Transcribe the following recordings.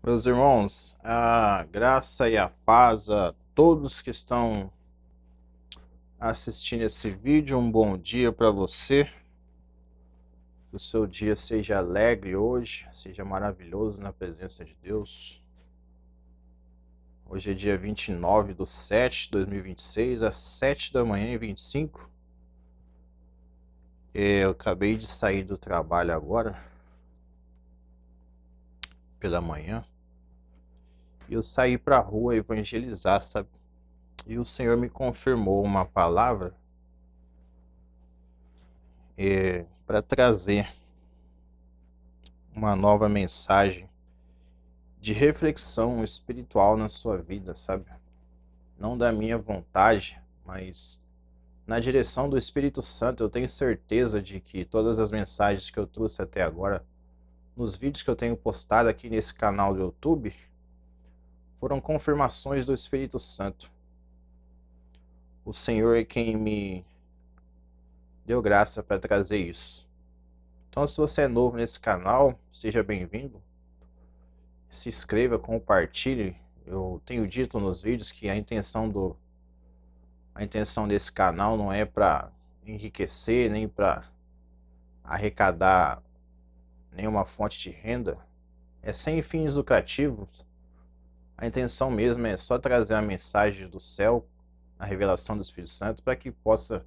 Meus irmãos, a graça e a paz a todos que estão assistindo esse vídeo. Um bom dia para você. Que o seu dia seja alegre hoje, seja maravilhoso na presença de Deus. Hoje é dia 29/7/2026, às 7h25. Eu acabei de sair do trabalho agora, pela manhã, e eu saí para a rua evangelizar, sabe? E o Senhor me confirmou uma palavra para trazer uma nova mensagem de reflexão espiritual na sua vida, sabe? Não da minha vontade, mas na direção do Espírito Santo. Eu tenho certeza de que todas as mensagens que eu trouxe até agora, nos vídeos que eu tenho postado aqui nesse canal do YouTube, foram confirmações do Espírito Santo. O Senhor é quem me deu graça para trazer isso. Então, se você é novo nesse canal, seja bem-vindo. Se inscreva, compartilhe. Eu tenho dito nos vídeos que a intenção desse canal não é para enriquecer, nem para arrecadar nenhuma fonte de renda. É sem fins lucrativos. A intenção mesmo é só trazer a mensagem do céu, a revelação do Espírito Santo, para que possa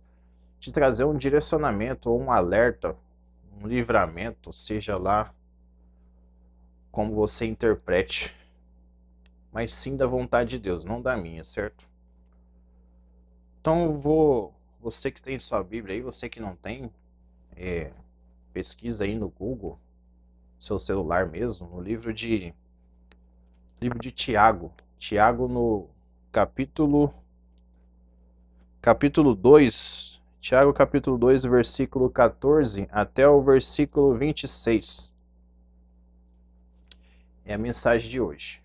te trazer um direcionamento ou um alerta, um livramento, seja lá como você interprete, mas sim da vontade de Deus, não da minha, certo? Então você que tem sua Bíblia aí, você que não tem, pesquisa aí no Google, seu celular mesmo, no livro de Tiago. Tiago no capítulo 2, Tiago capítulo 2, versículo 14 até o versículo 26. É a mensagem de hoje.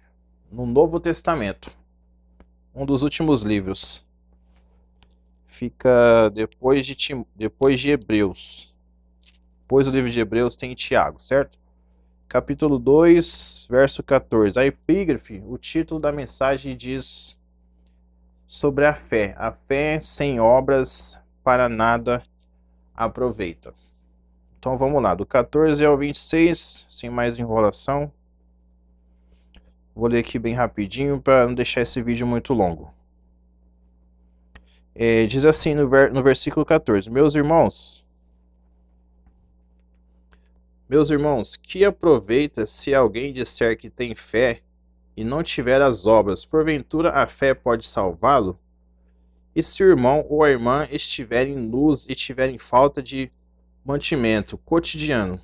No Novo Testamento, um dos últimos livros. Fica depois de Hebreus. Depois do livro de Hebreus tem Tiago, certo? Capítulo 2, verso 14. A epígrafe, o título da mensagem diz sobre a fé. A fé sem obras para nada aproveita. Então vamos lá, do 14 ao 26, sem mais enrolação. Vou ler aqui bem rapidinho para não deixar esse vídeo muito longo. Diz assim no versículo 14: Meus irmãos, que aproveita se alguém disser que tem fé e não tiver as obras? Porventura a fé pode salvá-lo? E se o irmão ou a irmã estiverem nus e tiverem falta de mantimento cotidiano,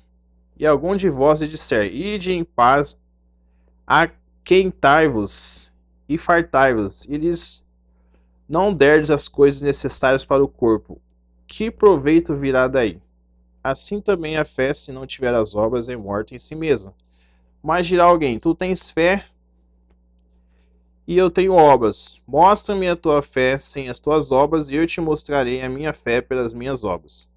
e algum de vós lhe disser: Ide em paz, aquentai-vos e fartai-vos, e lhes não derdes as coisas necessárias para o corpo, que proveito virá daí? Assim também a fé, se não tiver as obras, é morta em si mesma. Mas dirá alguém: Tu tens fé e eu tenho obras. Mostra-me a tua fé sem as tuas obras, e eu te mostrarei a minha fé pelas minhas obras.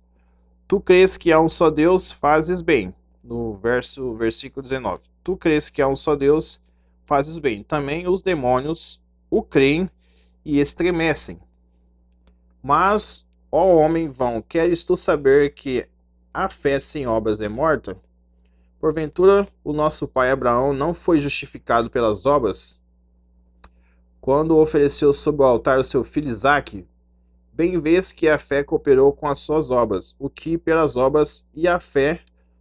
Tu crês que há um só Deus, fazes bem. No versículo 19. Tu crês que há um só Deus, fazes bem. Também os demônios o creem e estremecem. Mas, ó homem vão, queres tu saber que a fé sem obras é morta? Porventura, o nosso pai Abraão não foi justificado pelas obras, quando ofereceu sobre o altar o seu filho Isaque? Bem vês que a fé cooperou com as suas obras, o que pelas obras e a fé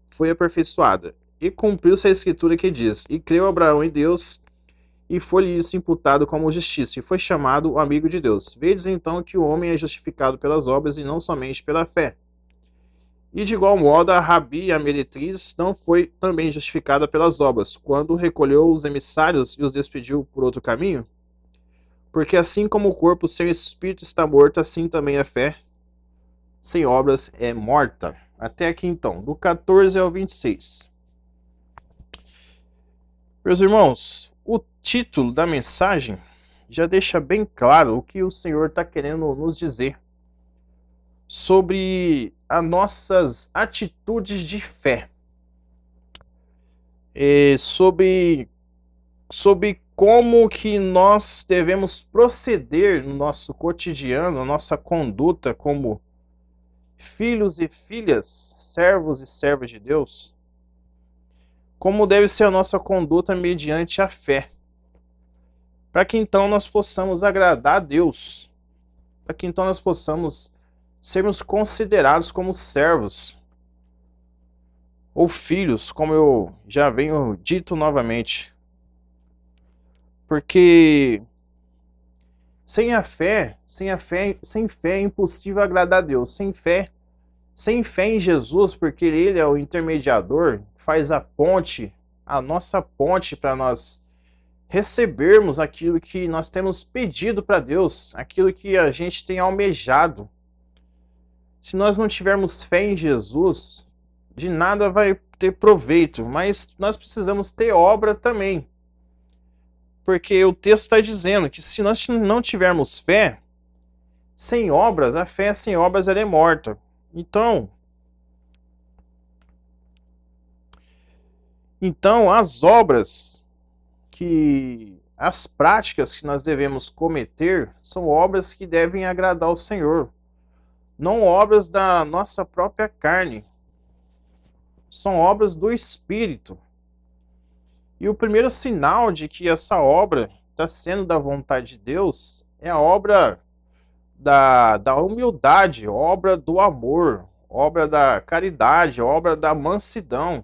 foi aperfeiçoada. E cumpriu-se a escritura que diz: E creu Abraão em Deus, e foi-lhe isso imputado como justiça, e foi chamado o amigo de Deus. Vedes então que o homem é justificado pelas obras e não somente pela fé. E de igual modo a Rabi, a meretriz, não foi também justificada pelas obras, quando recolheu os emissários e os despediu por outro caminho? Porque assim como o corpo sem espírito está morto, assim também a fé sem obras é morta. Até aqui então, do 14 ao 26. Meus irmãos, o título da mensagem já deixa bem claro o que o Senhor está querendo nos dizer sobre as nossas atitudes de fé. Sobre sobre como que nós devemos proceder no nosso cotidiano, nossa conduta como filhos e filhas, servos e servas de Deus, como deve ser a nossa conduta mediante a fé, para que então nós possamos agradar a Deus, para que então nós possamos sermos considerados como servos ou filhos, como eu já venho dito novamente. Porque sem fé é impossível agradar a Deus. Sem fé em Jesus, porque ele é o intermediador, faz a nossa ponte para nós recebermos aquilo que nós temos pedido para Deus, aquilo que a gente tem almejado. Se nós não tivermos fé em Jesus, de nada vai ter proveito, mas nós precisamos ter obra também. Porque o texto está dizendo que se nós não tivermos fé, sem obras, a fé sem obras ela é morta. Então as obras as práticas que nós devemos cometer são obras que devem agradar ao Senhor, não obras da nossa própria carne. São obras do Espírito. E o primeiro sinal de que essa obra está sendo da vontade de Deus é a obra da humildade, obra do amor, obra da caridade, obra da mansidão.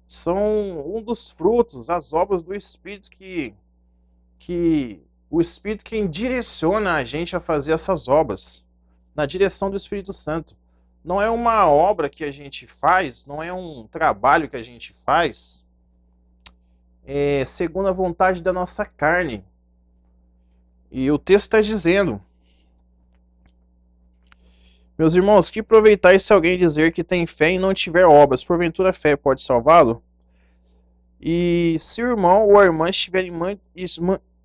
São um dos frutos, as obras do Espírito que o Espírito quem direciona a gente a fazer essas obras, na direção do Espírito Santo. Não é uma obra que a gente faz, não é um trabalho que a gente faz segundo a vontade da nossa carne. E o texto está dizendo: meus irmãos, que aproveitais se alguém dizer que tem fé e não tiver obras, porventura a fé pode salvá-lo? E se o irmão ou a irmã estiverem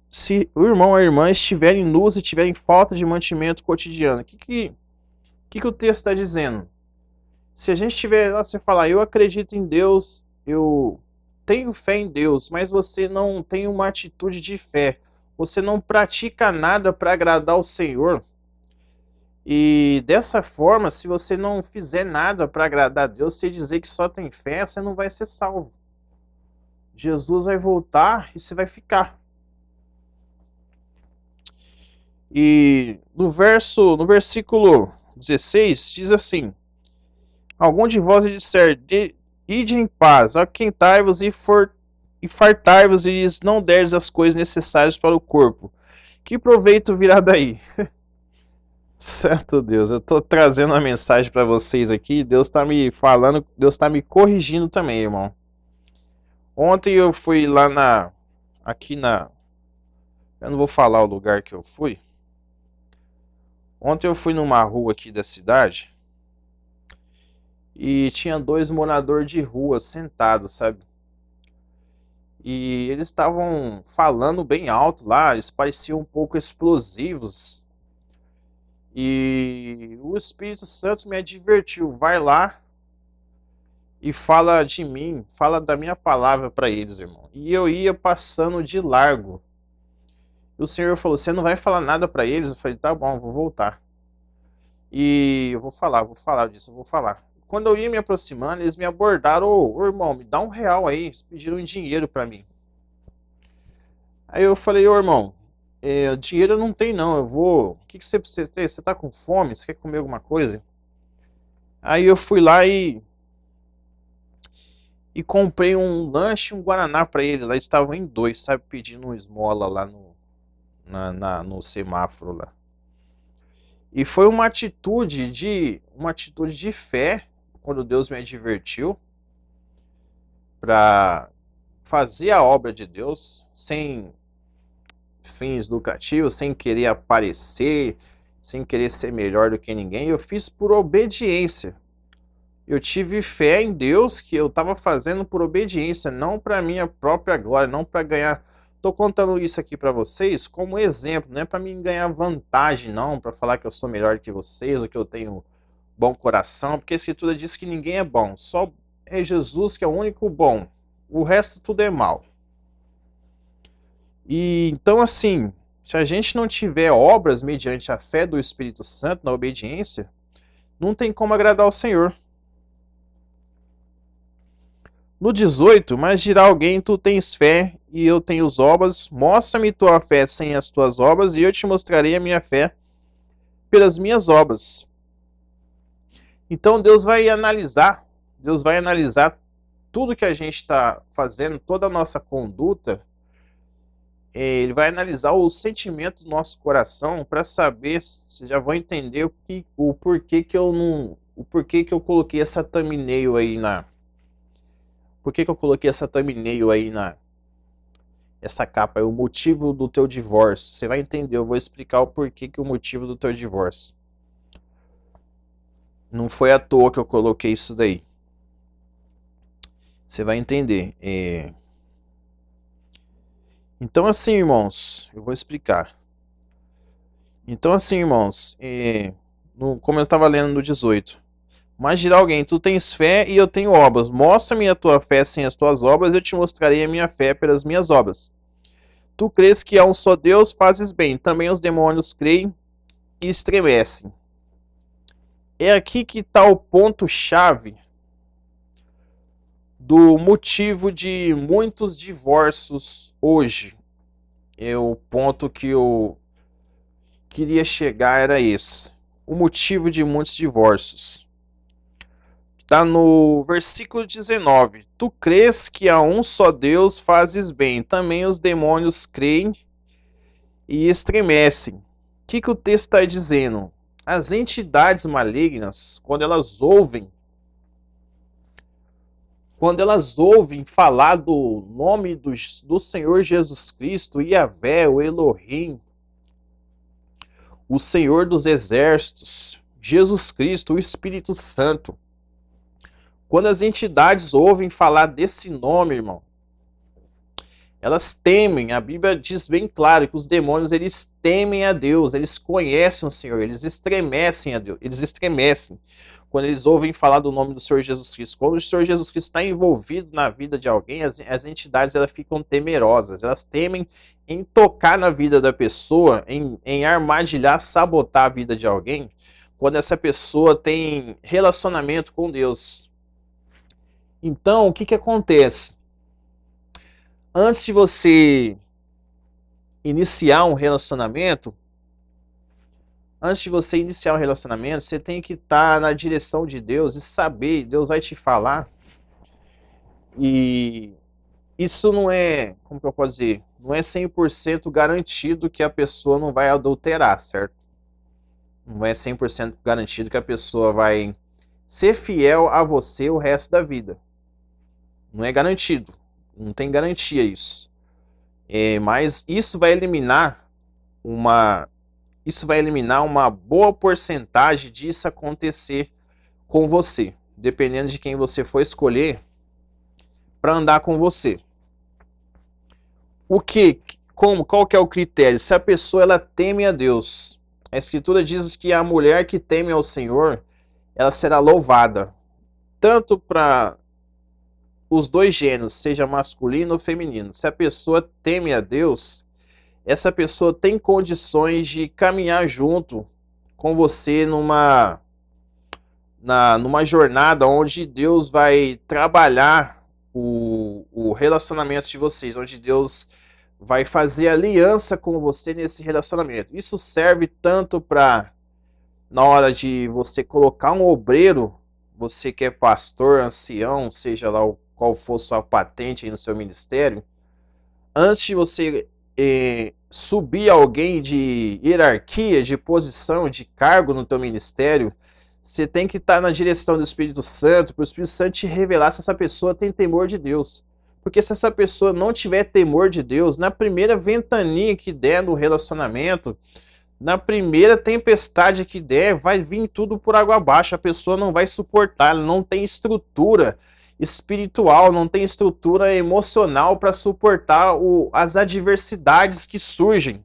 se o irmão ou a irmã estiverem nus e tiverem falta de mantimento cotidiano, o que o texto está dizendo? Se a gente tiver, você falar, eu acredito em Deus, eu tenho fé em Deus, mas você não tem uma atitude de fé, você não pratica nada para agradar o Senhor, e dessa forma, se você não fizer nada para agradar a Deus, se dizer que só tem fé, você não vai ser salvo. Jesus vai voltar e você vai ficar. E no versículo 16 diz assim: algum de vós disser, ide em paz, aquentai-vos e fartai-vos e lhes não derdes as coisas necessárias para o corpo. Que proveito virá daí? Santo Deus, eu estou trazendo uma mensagem para vocês aqui, Deus está me falando, Deus está me corrigindo também, irmão. Ontem eu fui lá eu não vou falar o lugar que eu fui. Ontem eu fui numa rua aqui da cidade e tinha dois moradores de rua sentados, sabe? E eles estavam falando bem alto lá, eles pareciam um pouco explosivos. E o Espírito Santo me advertiu, vai lá e fala de mim, fala da minha palavra para eles, irmão. E eu ia passando de largo. E o Senhor falou, você não vai falar nada para eles? Eu falei, tá bom, vou voltar. E eu vou falar disso, eu vou falar. Quando eu ia me aproximando, eles me abordaram, ô irmão, me dá R$1 aí, eles pediram dinheiro para mim. Aí eu falei, ô irmão, dinheiro eu não tenho não, o que você precisa ter? Você tá com fome? Você quer comer alguma coisa? Aí eu fui lá e comprei um lanche e um guaraná para ele. Lá estavam em dois, sabe, pedindo esmola lá no semáforo lá. E foi uma atitude de fé, quando Deus me advertiu para fazer a obra de Deus sem fins lucrativos, sem querer aparecer, sem querer ser melhor do que ninguém. Eu fiz por obediência. Eu tive fé em Deus que eu estava fazendo por obediência, não para minha própria glória, não para ganhar. Estou contando isso aqui para vocês como exemplo, não é para mim ganhar vantagem, não, para falar que eu sou melhor que vocês ou que eu tenho bom coração, porque a Escritura diz que ninguém é bom, só é Jesus que é o único bom, o resto tudo é mal. E então, assim, se a gente não tiver obras mediante a fé do Espírito Santo na obediência, não tem como agradar ao Senhor. No 18, mas dirá alguém, tu tens fé e eu tenho as obras, mostra-me tua fé sem as tuas obras e eu te mostrarei a minha fé pelas minhas obras. Então Deus vai analisar tudo que a gente está fazendo, toda a nossa conduta. Ele vai analisar o sentimento do nosso coração para saber, vocês já vão entender o porquê que eu não, o porquê que eu coloquei essa thumbnail aí por que eu coloquei essa thumbnail aí essa capa, é o motivo do teu divórcio. Você vai entender, eu vou explicar o porquê que o motivo do teu divórcio. Não foi à toa que eu coloquei isso daí. Você vai entender. Então assim, irmãos, eu vou explicar. Então assim, irmãos, como eu estava lendo no 18. Mas dirá alguém, tu tens fé e eu tenho obras. Mostra-me a tua fé sem as tuas obras, eu te mostrarei a minha fé pelas minhas obras. Tu crês que há um só Deus, fazes bem. Também os demônios creem e estremecem. É aqui que está o ponto-chave do motivo de muitos divórcios hoje. O ponto que eu queria chegar era esse. O motivo de muitos divórcios. Está no versículo 19. Tu crês que há um só Deus, fazes bem. Também os demônios creem e estremecem. O que o texto está dizendo? As entidades malignas, quando elas ouvem falar do nome do Senhor Jesus Cristo, Yahvé, o Elohim, o Senhor dos Exércitos, Jesus Cristo, o Espírito Santo, quando as entidades ouvem falar desse nome, irmão, elas temem. A Bíblia diz bem claro que os demônios, eles temem a Deus, eles conhecem o Senhor, eles estremecem a Deus, eles estremecem quando eles ouvem falar do nome do Senhor Jesus Cristo. Quando o Senhor Jesus Cristo está envolvido na vida de alguém, as entidades, elas ficam temerosas, elas temem em tocar na vida da pessoa, em armadilhar, sabotar a vida de alguém, quando essa pessoa tem relacionamento com Deus. Então, o que acontece? Antes de você iniciar um relacionamento, você tem que estar na direção de Deus e saber, Deus vai te falar. E isso não é, como que eu posso dizer, não é 100% garantido que a pessoa não vai adulterar, certo? Não é 100% garantido que a pessoa vai ser fiel a você o resto da vida. Não é garantido. Não tem garantia isso. Mas isso vai eliminar uma boa porcentagem disso acontecer com você, dependendo de quem você for escolher para andar com você. Qual que é o critério? Se a pessoa ela teme a Deus. A Escritura diz que a mulher que teme ao Senhor, ela será louvada, tanto para os dois gêneros, seja masculino ou feminino. Se a pessoa teme a Deus, essa pessoa tem condições de caminhar junto com você numa jornada onde Deus vai trabalhar o relacionamento de vocês, onde Deus vai fazer aliança com você nesse relacionamento. Isso serve tanto para na hora de você colocar um obreiro, você que é pastor, ancião, seja lá qual for sua patente aí no seu ministério, antes de você subir alguém de hierarquia, de posição, de cargo no teu ministério, você tem que estar na direção do Espírito Santo, para o Espírito Santo te revelar se essa pessoa tem temor de Deus. Porque se essa pessoa não tiver temor de Deus, na primeira ventania que der no relacionamento, na primeira tempestade que der, vai vir tudo por água abaixo. A pessoa não vai suportar, ela não tem estrutura espiritual, não tem estrutura emocional para suportar as adversidades que surgem.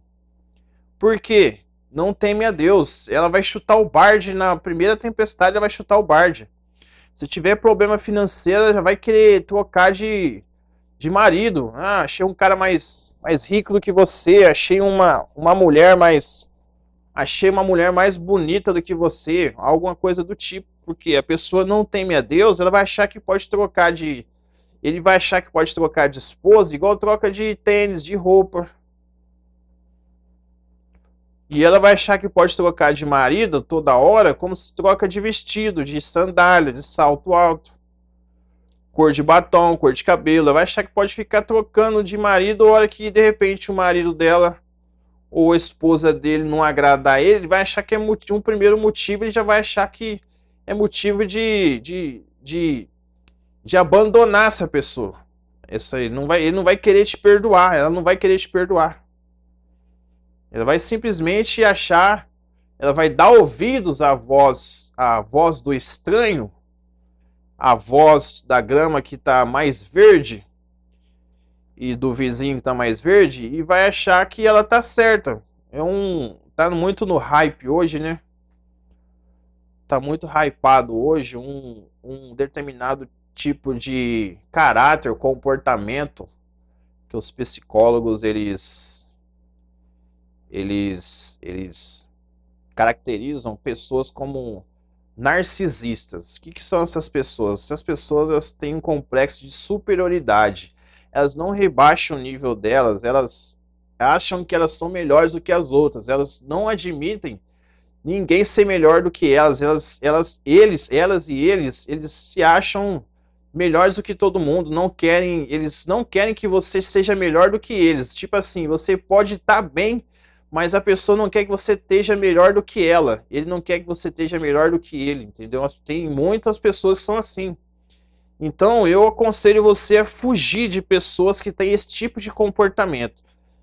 Por quê? Não teme a Deus. Ela vai chutar o balde na primeira tempestade, ela vai chutar o balde. Se tiver problema financeiro, ela já vai querer trocar de de marido. Ah, achei um cara mais rico do que você, achei uma mulher mais achei uma mulher mais bonita do que você, alguma coisa do tipo, porque a pessoa não teme a Deus, ela vai achar que pode trocar de ele vai achar que pode trocar de esposa igual troca de tênis, de roupa. E ela vai achar que pode trocar de marido toda hora, como se troca de vestido, de sandália, de salto alto, cor de batom, cor de cabelo. Ela vai achar que pode ficar trocando de marido a hora que de repente o marido dela ou a esposa dele não agradar ele, ele vai achar que é um primeiro motivo, ele já vai achar que é motivo de abandonar essa pessoa. Essa, ele não vai querer te perdoar, ela não vai querer te perdoar. Ela vai simplesmente achar, ela vai dar ouvidos à voz do estranho, à voz da grama que está mais verde e do vizinho que está mais verde, e vai achar que ela está certa. Tá muito no hype hoje, né? Tá muito hypado hoje um determinado tipo de caráter, comportamento que os psicólogos eles caracterizam pessoas como narcisistas. O que são essas pessoas? Essas pessoas elas têm um complexo de superioridade. Elas não rebaixam o nível delas, elas acham que elas são melhores do que as outras. Elas não admitem ninguém ser melhor do que elas. Elas e eles se acham melhores do que todo mundo. Eles não querem que você seja melhor do que eles. Tipo assim, você pode estar bem, mas a pessoa não quer que você esteja melhor do que ela. Ele não quer que você esteja melhor do que ele, entendeu? Tem muitas pessoas que são assim. Então eu aconselho você a fugir de pessoas que têm esse tipo de comportamento.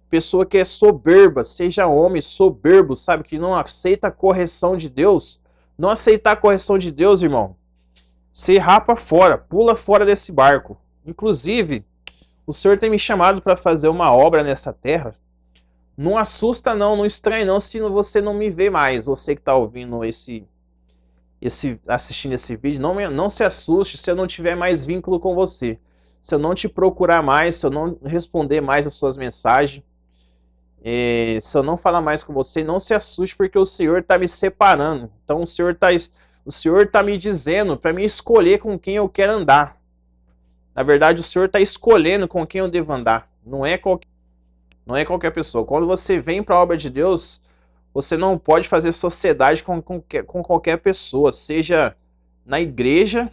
Pessoa que é soberba, seja homem soberbo, sabe? Que não aceita a correção de Deus. Não aceitar a correção de Deus, irmão, você rapa fora, pula fora desse barco. Inclusive, o Senhor tem me chamado para fazer uma obra nessa terra. Não assusta não, não estranhe não se você não me vê mais. Você que está ouvindo assistindo esse vídeo, não se assuste se eu não tiver mais vínculo com você. Se eu não te procurar mais, se eu não responder mais as suas mensagens, se eu não falar mais com você, não se assuste porque o Senhor está me separando. Então o Senhor está me dizendo para me escolher com quem eu quero andar. Na verdade, o Senhor está escolhendo com quem eu devo andar. Não é qualquer pessoa. Quando você vem para a obra de Deus, você não pode fazer sociedade com qualquer pessoa, seja na igreja,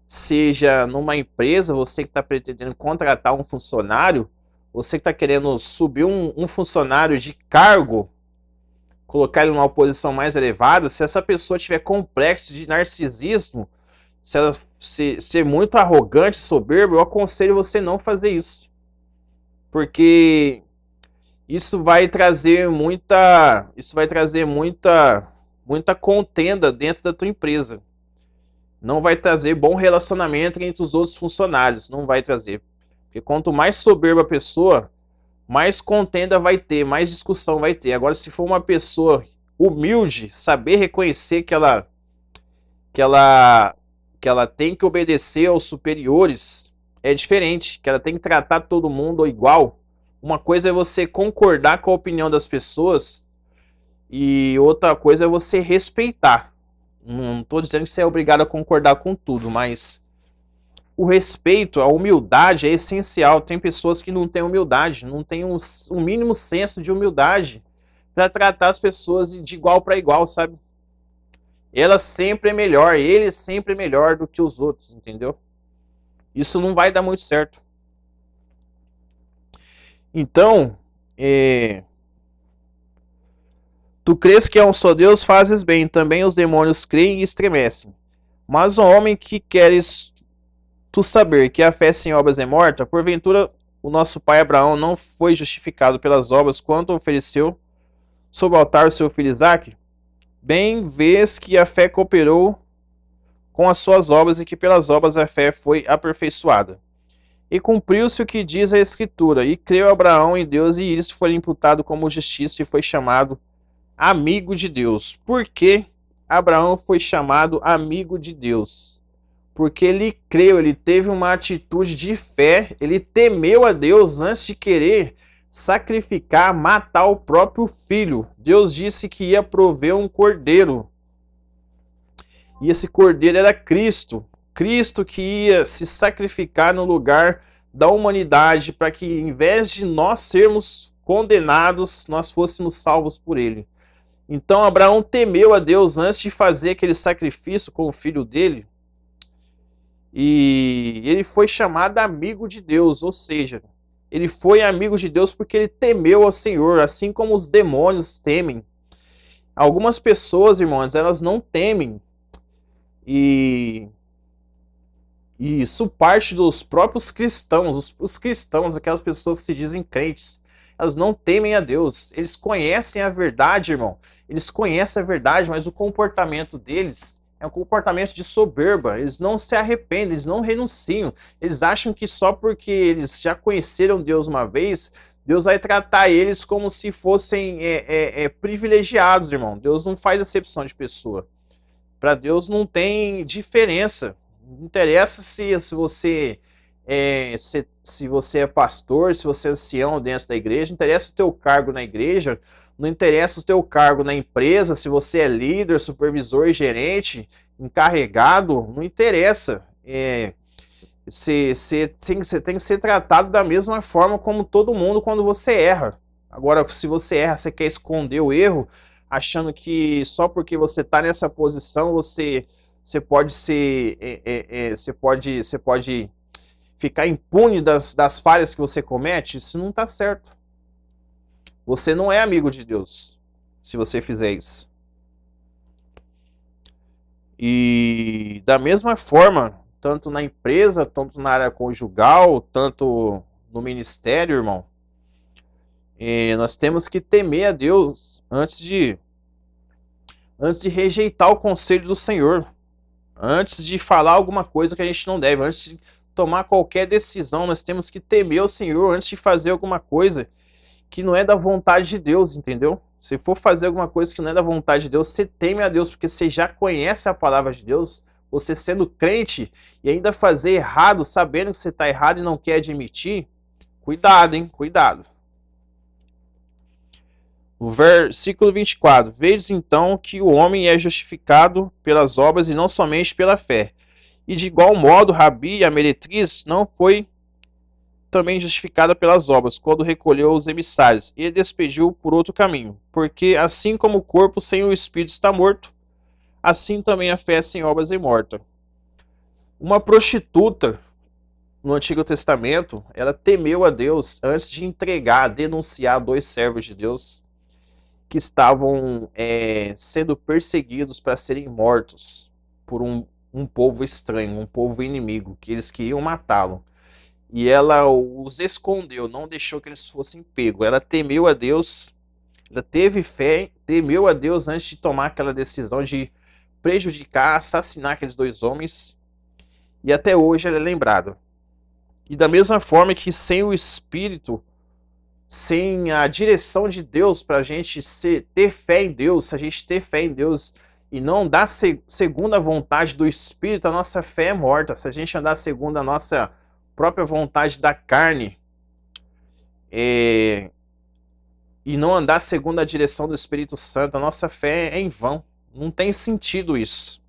seja numa empresa, você que está pretendendo contratar um funcionário, você que está querendo subir um funcionário de cargo, colocar ele numa posição mais elevada, se essa pessoa tiver complexo de narcisismo, se ela ser muito arrogante, soberba, eu aconselho você não fazer isso. Porque isso vai trazer muita contenda dentro da tua empresa. Não vai trazer bom relacionamento entre os outros funcionários, não vai trazer. Porque quanto mais soberba a pessoa, mais contenda vai ter, mais discussão vai ter. Agora, se for uma pessoa humilde, saber reconhecer que ela tem que obedecer aos superiores, é diferente, que ela tem que tratar todo mundo igual. Uma coisa é você concordar com a opinião das pessoas e outra coisa é você respeitar. Não estou dizendo que você é obrigado a concordar com tudo, mas o respeito, a humildade é essencial. Tem pessoas que não têm humildade, não têm um mínimo senso de humildade para tratar as pessoas de igual para igual, sabe? Ela sempre é melhor, ele sempre é melhor do que os outros, entendeu? Isso não vai dar muito certo. Então, tu crês que há um só Deus, fazes bem, também os demônios creem e estremecem. Mas o homem que queres tu saber que a fé sem obras é morta, porventura o nosso pai Abraão não foi justificado pelas obras quando ofereceu sobre o altar o seu filho Isaque? Bem vês que a fé cooperou com as suas obras e que pelas obras a fé foi aperfeiçoada. E cumpriu-se o que diz a Escritura, e creu Abraão em Deus, e isso foi imputado como justiça e foi chamado amigo de Deus. Por que Abraão foi chamado amigo de Deus? porque ele creu, ele teve uma atitude de fé, ele temeu a Deus antes de querer sacrificar, matar o próprio filho. Deus disse que ia prover um cordeiro. E esse cordeiro era Cristo. Cristo que ia se sacrificar no lugar da humanidade para que, em vez de nós sermos condenados, nós fôssemos salvos por ele. Então Abraão temeu a Deus antes de fazer aquele sacrifício com o filho dele. E ele foi chamado amigo de Deus, ou seja, ele foi amigo de Deus porque ele temeu ao Senhor, assim como os demônios temem. Algumas pessoas, irmãos, elas não temem. E isso parte dos próprios cristãos. Os cristãos, aquelas pessoas que se dizem crentes, elas não temem a Deus. Eles conhecem a verdade, irmão. Eles conhecem a verdade, mas o comportamento deles é um comportamento de soberba. Eles não se arrependem, eles não renunciam. Eles acham que só porque eles já conheceram Deus uma vez, Deus vai tratar eles como se fossem privilegiados, irmão. Deus não faz acepção de pessoa. Para Deus não tem diferença. Não interessa se você se você é pastor, se você é ancião dentro da igreja, não interessa o teu cargo na igreja, não interessa o teu cargo na empresa, se você é líder, supervisor, gerente, encarregado, não interessa. Você tem que ser tratado da mesma forma como todo mundo quando você erra. Agora, se você erra, você quer esconder o erro, achando que só porque você está nessa posição, você pode ser, você pode ficar impune das falhas que você comete, isso não está certo. Você não é amigo de Deus se você fizer isso. E da mesma forma, tanto na empresa, tanto na área conjugal, tanto no ministério, irmão, nós temos que temer a Deus antes de rejeitar o conselho do Senhor, antes de falar alguma coisa que a gente não deve, antes de tomar qualquer decisão, nós temos que temer o Senhor antes de fazer alguma coisa que não é da vontade de Deus, entendeu? Se for fazer alguma coisa que não é da vontade de Deus, você teme a Deus, porque você já conhece a palavra de Deus, você sendo crente e ainda fazer errado, sabendo que você está errado e não quer admitir, cuidado, hein? Cuidado. O versículo 24. Vedes então que o homem é justificado pelas obras e não somente pela fé. E de igual modo, Rabi, a meretriz, não foi também justificada pelas obras, quando recolheu os emissários, e despediu por outro caminho. Porque assim como o corpo sem o espírito está morto, assim também a fé sem obras é morta. Uma prostituta, no Antigo Testamento, ela temeu a Deus antes de denunciar 2 servos de Deus que estavam sendo perseguidos para serem mortos por um povo estranho, um povo inimigo, que eles queriam matá-lo. E ela os escondeu, não deixou que eles fossem pegos. Ela temeu a Deus, ela teve fé, temeu a Deus antes de tomar aquela decisão de prejudicar, assassinar aqueles 2 homens. E até hoje ela é lembrada. E da mesma forma que sem o Espírito, sem a direção de Deus para a gente ter fé em Deus, se a gente ter fé em Deus e não andar segundo a vontade do Espírito, a nossa fé é morta. Se a gente andar segundo a nossa própria vontade da carne e não andar segundo a direção do Espírito Santo, a nossa fé é em vão. Não tem sentido isso.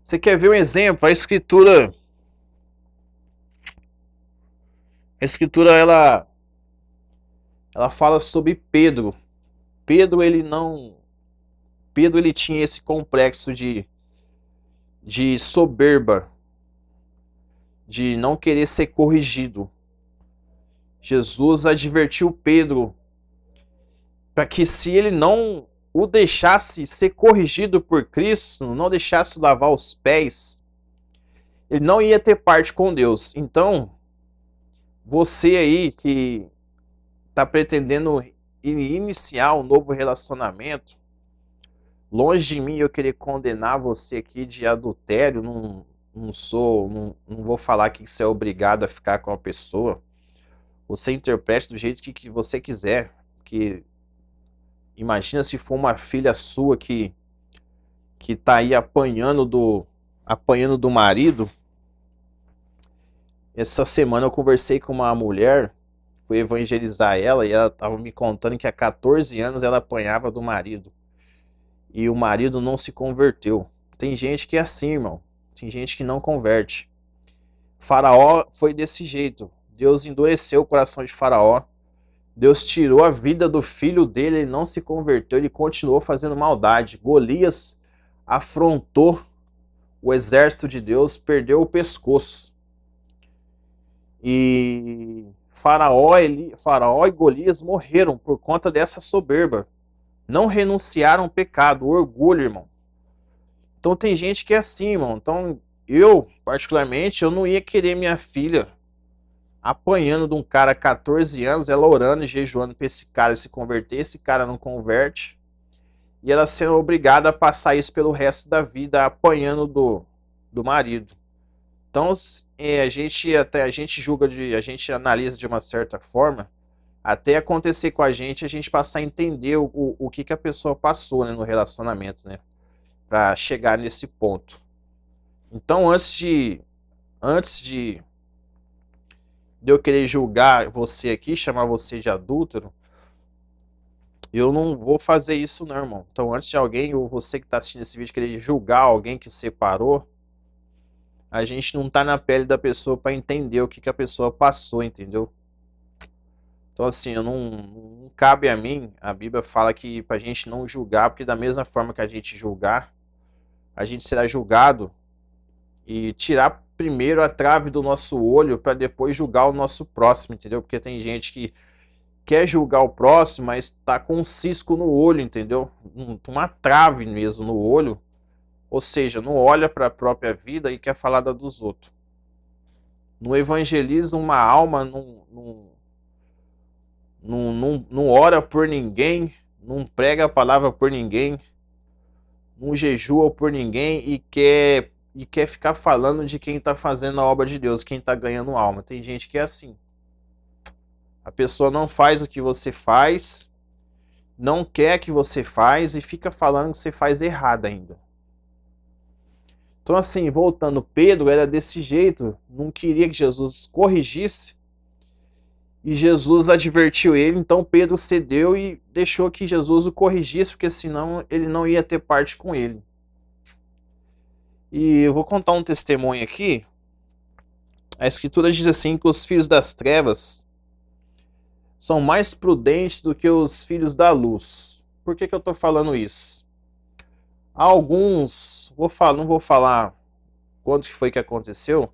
Você quer ver um exemplo? A Escritura ela fala sobre Pedro. Pedro ele tinha esse complexo de soberba, de não querer ser corrigido. Jesus advertiu Pedro para que se ele não o deixasse ser corrigido por Cristo, não deixasse lavar os pés, ele não ia ter parte com Deus. Então, você aí que está pretendendo iniciar um novo relacionamento, longe de mim eu querer condenar você aqui de adultério, não vou falar que você é obrigado a ficar com a pessoa. Você interprete do jeito que você quiser. Que imagina se for uma filha sua que tá aí apanhando apanhando do marido. Essa semana eu conversei com uma mulher, fui evangelizar ela e ela estava me contando que há 14 anos ela apanhava do marido. E o marido não se converteu. Tem gente que é assim, irmão. Tem gente que não converte. Faraó foi desse jeito. Deus endureceu o coração de Faraó. Deus tirou a vida do filho dele, ele não se converteu, ele continuou fazendo maldade. Golias afrontou o exército de Deus, perdeu o pescoço. E Faraó e Golias morreram por conta dessa soberba. Não renunciaram ao pecado, o orgulho, irmão. Então tem gente que é assim, irmão. Então eu, particularmente, eu não ia querer minha filha apanhando de um cara 14 anos, ela orando e jejuando para esse cara se converter, esse cara não converte, e ela sendo obrigada a passar isso pelo resto da vida, apanhando do marido. Então a gente julga, a gente analisa de uma certa forma, até acontecer com a gente passar a entender o que a pessoa passou, né, no relacionamento, né, para chegar nesse ponto. Então antes de eu querer julgar você aqui, chamar você de adúltero, eu não vou fazer isso não, irmão. Então antes de alguém, ou você que está assistindo esse vídeo, querer julgar alguém que separou, a gente não está na pele da pessoa para entender o que a pessoa passou, entendeu? Então assim, não cabe a mim, a Bíblia fala que para a gente não julgar, porque da mesma forma que a gente julgar, a gente será julgado, e tirar primeiro a trave do nosso olho para depois julgar o nosso próximo, entendeu? Porque tem gente que quer julgar o próximo, mas tá com um cisco no olho, entendeu? Uma trave mesmo no olho, ou seja, não olha para a própria vida e quer falar da dos outros. Não evangeliza uma alma, não ora por ninguém, não prega a palavra por ninguém, não jejua por ninguém e quer ficar falando de quem está fazendo a obra de Deus, quem está ganhando alma. Tem gente que é assim. A pessoa não faz o que você faz, não quer que você faz e fica falando que você faz errado ainda. Então assim, voltando, Pedro era desse jeito, não queria que Jesus corrigisse, e Jesus advertiu ele, então Pedro cedeu e deixou que Jesus o corrigisse, porque senão ele não ia ter parte com ele. E eu vou contar um testemunho aqui. A Escritura diz assim que os filhos das trevas são mais prudentes do que os filhos da luz. Por que eu estou falando isso? Alguns, não vou falar quando que foi que aconteceu,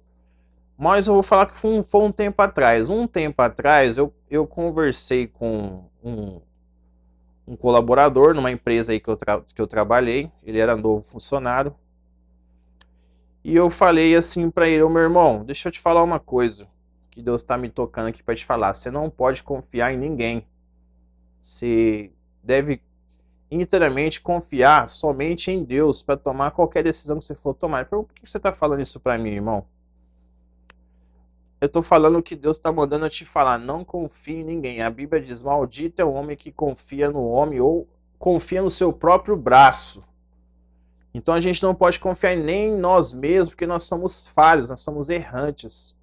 mas eu vou falar que foi um tempo atrás. Um tempo atrás eu conversei com um colaborador numa empresa aí que eu trabalhei, ele era novo funcionário, e eu falei assim para ele: meu irmão, deixa eu te falar uma coisa, que Deus está me tocando aqui para te falar. Você não pode confiar em ninguém. Você deve inteiramente confiar somente em Deus para tomar qualquer decisão que você for tomar. Por que você está falando isso para mim, irmão? Eu estou falando o que Deus está mandando eu te falar. Não confie em ninguém. A Bíblia diz: maldito é o homem que confia no homem ou confia no seu próprio braço. Então a gente não pode confiar nem em nós mesmos, porque nós somos falhos, nós somos errantes.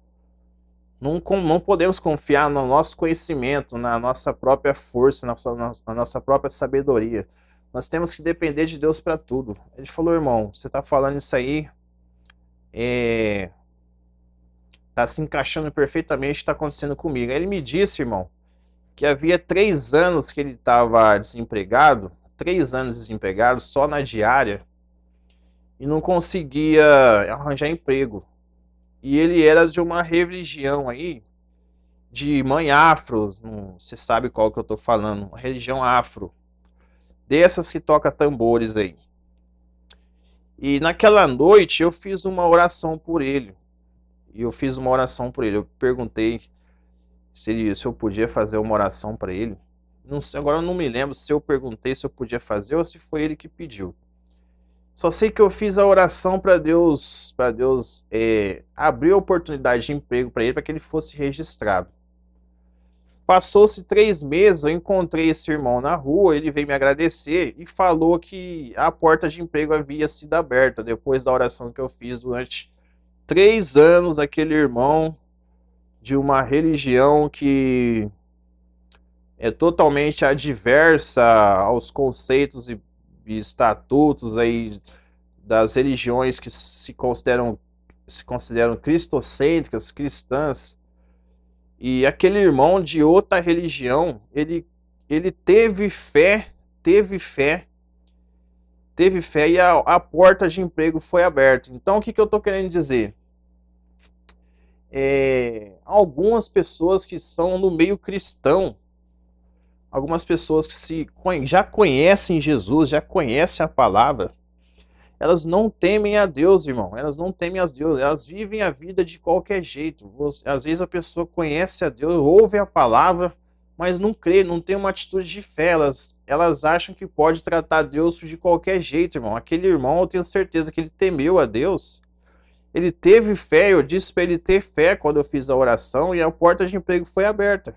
Não podemos confiar no nosso conhecimento, na nossa própria força, na nossa própria sabedoria. Nós temos que depender de Deus para tudo. Ele falou: irmão, você está falando isso aí, está se encaixando perfeitamente, está acontecendo comigo. Aí ele me disse, irmão, que havia 3 anos que ele estava desempregado, 3 anos desempregado, só na diária, e não conseguia arranjar emprego. E ele era de uma religião aí, de mãe afro, você sabe qual que eu tô falando, uma religião afro, dessas que toca tambores aí. E naquela noite eu fiz uma oração por ele. Eu perguntei se eu podia fazer uma oração para ele. Não sei, agora eu não me lembro se eu perguntei se eu podia fazer ou se foi ele que pediu. Só sei que eu fiz a oração para Deus abrir a oportunidade de emprego para ele, para que ele fosse registrado. Passou-se 3 meses, eu encontrei esse irmão na rua, ele veio me agradecer e falou que a porta de emprego havia sido aberta depois da oração que eu fiz durante 3 anos. Aquele irmão de uma religião que é totalmente adversa aos conceitos e estatutos aí das religiões que se consideram cristocêntricas, cristãs. E aquele irmão de outra religião, ele teve fé e a porta de emprego foi aberta. Então, o que eu estou querendo dizer? Algumas pessoas que são no meio cristão, algumas pessoas que já conhecem Jesus, já conhecem a palavra, elas não temem a Deus, irmão. Elas não temem a Deus. Elas vivem a vida de qualquer jeito. Às vezes a pessoa conhece a Deus, ouve a palavra, mas não crê, não tem uma atitude de fé. Elas acham que pode tratar Deus de qualquer jeito, irmão. Aquele irmão, eu tenho certeza que ele temeu a Deus. Ele teve fé, eu disse para ele ter fé quando eu fiz a oração e a porta de emprego foi aberta.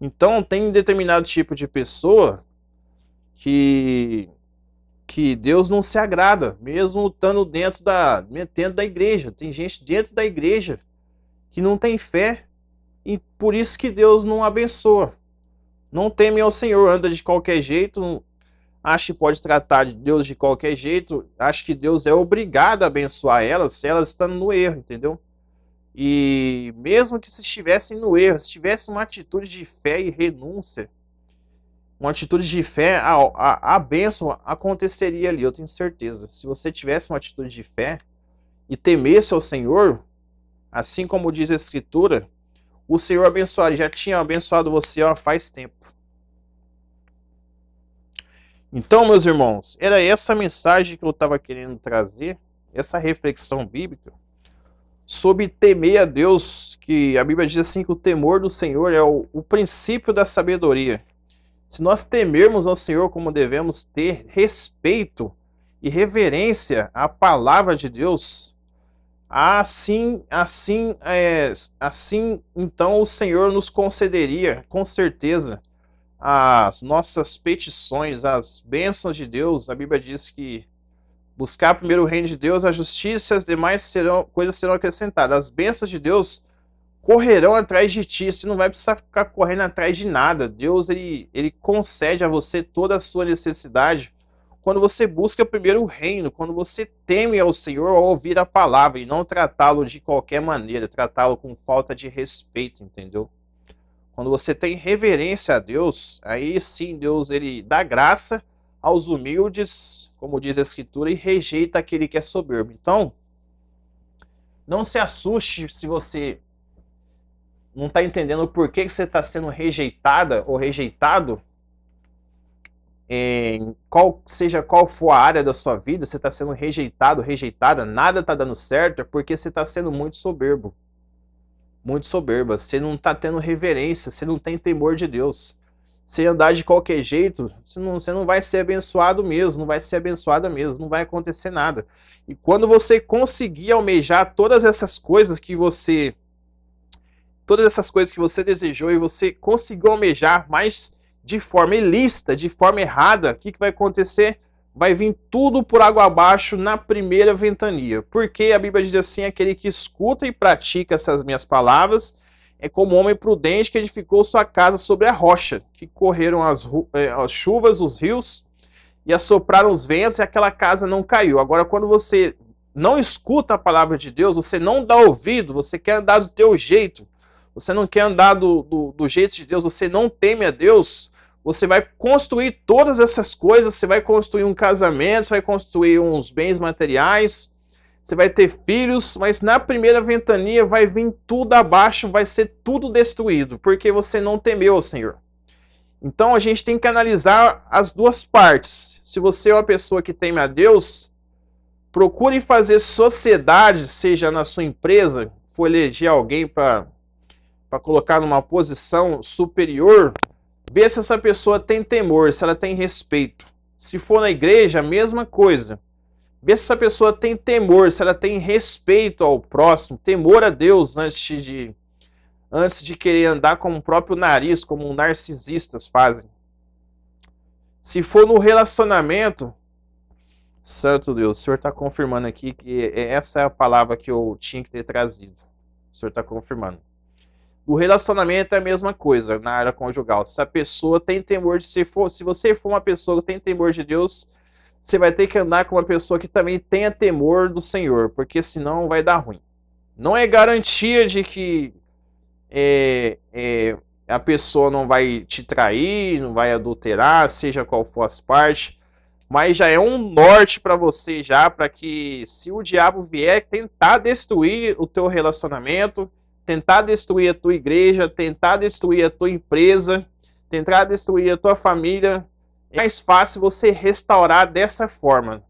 Então, tem um determinado tipo de pessoa que Deus não se agrada, mesmo estando dentro da igreja. Tem gente dentro da igreja que não tem fé e por isso que Deus não abençoa. Não teme ao Senhor, anda de qualquer jeito, acha que pode tratar de Deus de qualquer jeito, acha que Deus é obrigado a abençoar elas se elas estão no erro, entendeu? E mesmo que se estivessem no erro, se tivesse uma atitude de fé e renúncia, uma atitude de fé, a bênção aconteceria ali, eu tenho certeza. Se você tivesse uma atitude de fé e temesse ao Senhor, assim como diz a Escritura, o Senhor abençoaria, já tinha abençoado você faz tempo. Então, meus irmãos, era essa mensagem que eu estava querendo trazer, essa reflexão bíblica, sobre temer a Deus, que a Bíblia diz assim que o temor do Senhor é o princípio da sabedoria. Se nós temermos ao Senhor como devemos ter respeito e reverência à palavra de Deus, assim então o Senhor nos concederia, com certeza, as nossas petições, as bênçãos de Deus. A Bíblia diz que buscar primeiro o reino de Deus, a justiça e as demais coisas serão acrescentadas. As bênçãos de Deus correrão atrás de ti, você não vai precisar ficar correndo atrás de nada. Deus ele concede a você toda a sua necessidade quando você busca primeiro o reino, quando você teme ao Senhor ao ouvir a palavra e não tratá-lo de qualquer maneira, tratá-lo com falta de respeito, entendeu? Quando você tem reverência a Deus, aí sim Deus ele dá graça aos humildes, como diz a Escritura, e rejeita aquele que é soberbo. Então, não se assuste se você não está entendendo por que você está sendo rejeitada ou rejeitado, seja qual for a área da sua vida, você está sendo rejeitado, rejeitada, nada está dando certo, é porque você está sendo muito soberbo. Muito soberba. Você não está tendo reverência, você não tem temor de Deus. Se andar de qualquer jeito, você não vai ser abençoado mesmo, não vai ser abençoada mesmo, não vai acontecer nada. E quando você conseguir almejar todas essas coisas que você desejou e você conseguiu almejar, mas de forma ilícita, de forma errada, o que vai acontecer? Vai vir tudo por água abaixo na primeira ventania. Porque a Bíblia diz assim, aquele que escuta e pratica essas minhas palavras é como um homem prudente que edificou sua casa sobre a rocha, que correram as chuvas, os rios, e assopraram os ventos, e aquela casa não caiu. Agora, quando você não escuta a palavra de Deus, você não dá ouvido, você quer andar do teu jeito, você não quer andar do jeito de Deus, você não teme a Deus, você vai construir todas essas coisas, você vai construir um casamento, você vai construir uns bens materiais, você vai ter filhos, mas na primeira ventania vai vir tudo abaixo, vai ser tudo destruído, porque você não temeu ao Senhor. Então a gente tem que analisar as duas partes. Se você é uma pessoa que teme a Deus, procure fazer sociedade, seja na sua empresa, for eleger alguém para colocar numa posição superior, ver se essa pessoa tem temor, se ela tem respeito. Se for na igreja, a mesma coisa. Ver se essa pessoa tem temor, se ela tem respeito ao próximo, temor a Deus antes antes de querer andar com o próprio nariz, como narcisistas fazem. Se for no relacionamento, santo Deus, o Senhor está confirmando aqui que essa é a palavra que eu tinha que ter trazido. O Senhor está confirmando. O relacionamento é a mesma coisa na área conjugal. Se a pessoa tem temor de se você for uma pessoa que tem temor de Deus, você vai ter que andar com uma pessoa que também tenha temor do Senhor, porque senão vai dar ruim. Não é garantia de que a pessoa não vai te trair, não vai adulterar, seja qual for as partes, mas já é um norte para você já, para que se o diabo vier tentar destruir o teu relacionamento, tentar destruir a tua igreja, tentar destruir a tua empresa, tentar destruir a tua família, é mais fácil você restaurar dessa forma,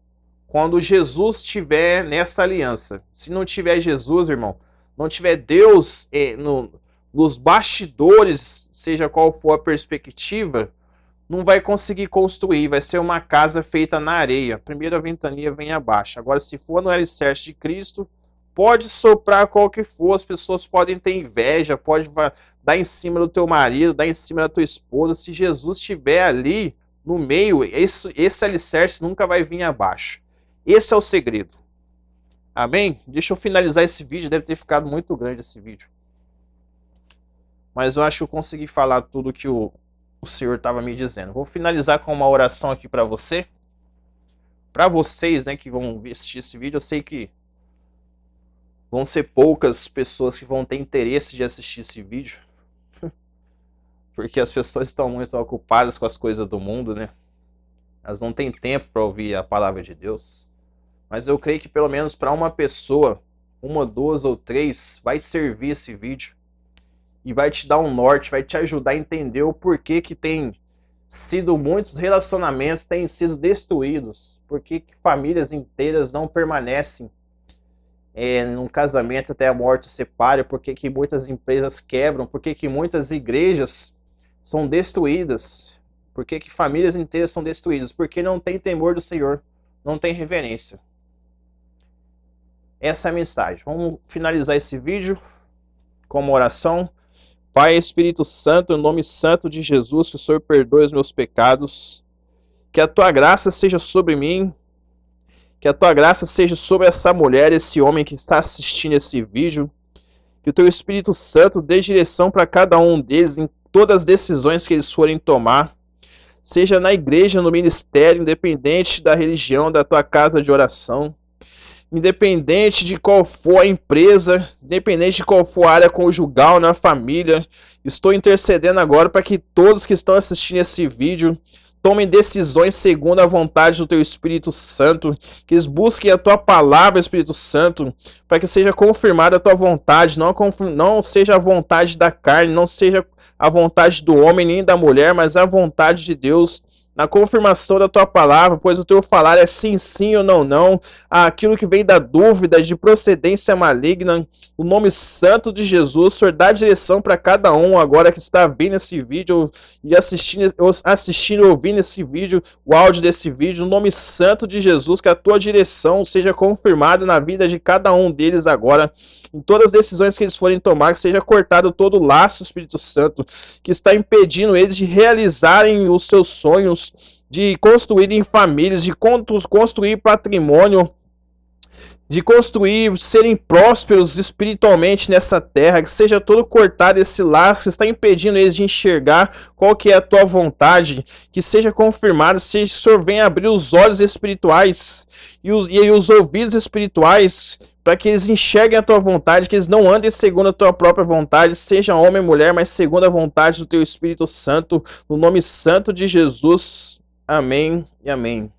quando Jesus estiver nessa aliança. Se não tiver Jesus, irmão, não tiver Deus nos bastidores, seja qual for a perspectiva, não vai conseguir construir, vai ser uma casa feita na areia. A primeira ventania vem abaixo. Agora, se for no alicerce de Cristo, pode soprar qual que for, as pessoas podem ter inveja, pode dar em cima do teu marido, dar em cima da tua esposa. Se Jesus estiver ali no meio, esse alicerce nunca vai vir abaixo. Esse é o segredo. Amém? Deixa eu finalizar esse vídeo, deve ter ficado muito grande esse vídeo. Mas eu acho que eu consegui falar tudo que o Senhor estava me dizendo. Vou finalizar com uma oração aqui para você. Para vocês, né, que vão assistir esse vídeo, eu sei que vão ser poucas pessoas que vão ter interesse de assistir esse vídeo. Porque as pessoas estão muito ocupadas com as coisas do mundo, né? Elas não têm tempo para ouvir a palavra de Deus. Mas eu creio que pelo menos para uma pessoa, uma, duas ou três, vai servir esse vídeo. E vai te dar um norte, vai te ajudar a entender o porquê que tem sido muitos relacionamentos têm sido destruídos. Porquê que famílias inteiras não permanecem num casamento até a morte separe. Porquê que muitas empresas quebram. Porquê que muitas igrejas são destruídas. Porquê que famílias inteiras são destruídas. Porque não tem temor do Senhor, não tem reverência. Essa é a mensagem. Vamos finalizar esse vídeo com uma oração. Pai, Espírito Santo, em nome santo de Jesus, que o Senhor perdoe os meus pecados, que a Tua graça seja sobre mim, que a Tua graça seja sobre essa mulher, esse homem que está assistindo esse vídeo, que o Teu Espírito Santo dê direção para cada um deles em todas as decisões que eles forem tomar, seja na igreja, no ministério, independente da religião, da Tua casa de oração, independente de qual for a empresa, independente de qual for a área conjugal, na família, estou intercedendo agora para que todos que estão assistindo esse vídeo tomem decisões segundo a vontade do Teu Espírito Santo, que eles busquem a Tua palavra, Espírito Santo, para que seja confirmada a Tua vontade, não seja a vontade da carne, não seja a vontade do homem nem da mulher, mas a vontade de Deus, na confirmação da Tua palavra, pois o Teu falar é sim, sim ou não, não. Aquilo que vem da dúvida, de procedência maligna, o nome santo de Jesus, o Senhor dá direção para cada um agora que está vendo esse vídeo e assistindo e ouvindo esse vídeo, o áudio desse vídeo, o nome santo de Jesus, que a Tua direção seja confirmada na vida de cada um deles agora, em todas as decisões que eles forem tomar, que seja cortado todo o laço, Espírito Santo, que está impedindo eles de realizarem os seus sonhos, de construírem famílias, de construir patrimônio, de construir, serem prósperos espiritualmente nessa terra, que seja todo cortado esse laço que está impedindo eles de enxergar qual que é a Tua vontade, que seja confirmado, se o Senhor venha abrir os olhos espirituais e os ouvidos espirituais, para que eles enxerguem a Tua vontade, que eles não andem segundo a Tua própria vontade, seja homem ou mulher, mas segundo a vontade do Teu Espírito Santo, no nome santo de Jesus. Amém e amém.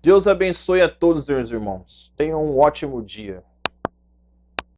Deus abençoe a todos, meus irmãos. Tenham um ótimo dia.